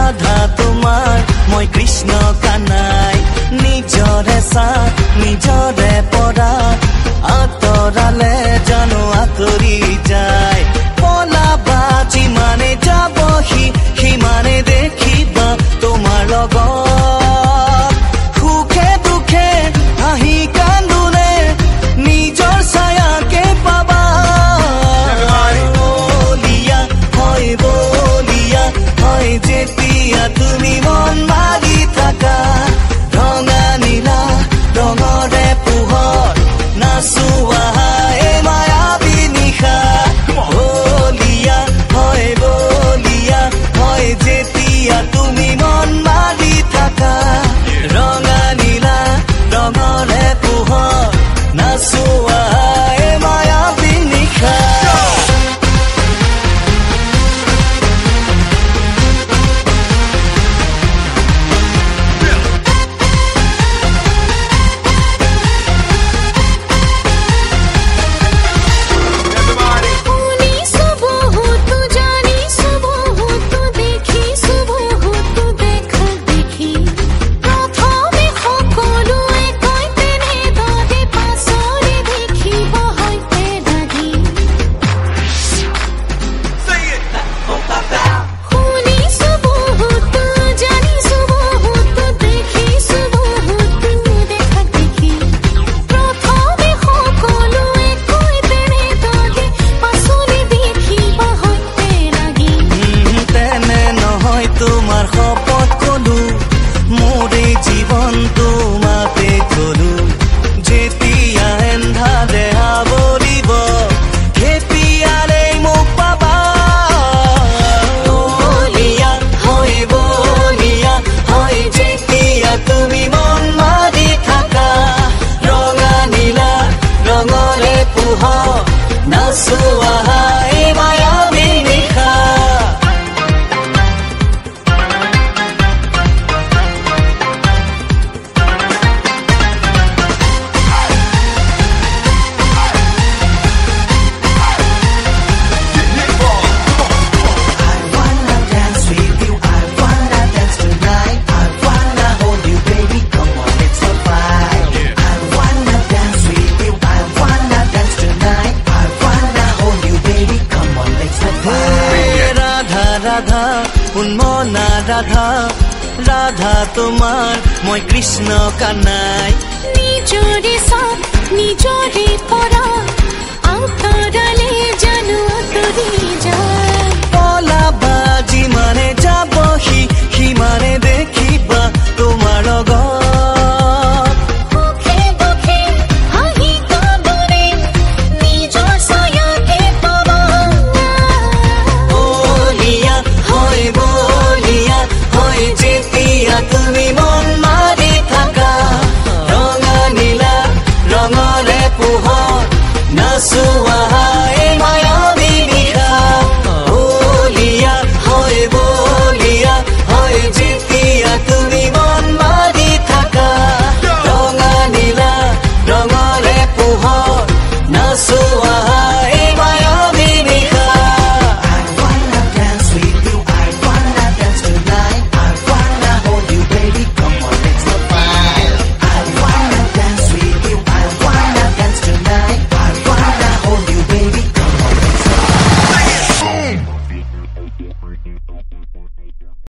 राधा तुम्हार मैं कृष्ण कानाई निजरे सा निजरे परा आतराले जानो आतरी जाय पला बाजी माने जाबही हि माने देखिबा तुम्हार लगत सुखे दुखे हाहि कांदुने निजर छाया के पाबा बलिया হয় যেতিয়া তুমি মন মাৰি থাকা ৰঙা নীলা ৰঙৰে পোহৰ নাচো আহাই মায়াবী নিশা বলিয়া হয় যেতিয়া তুমি মন মাৰি থাকা ৰঙা নীলা ৰঙৰে পোহৰ নাচো আহাই মায়াবী নিশা राधा राधा तुम्हार मैं कृष्ण कानाई निजरे साथ निजरे परा आतराले जानो आतरी जाय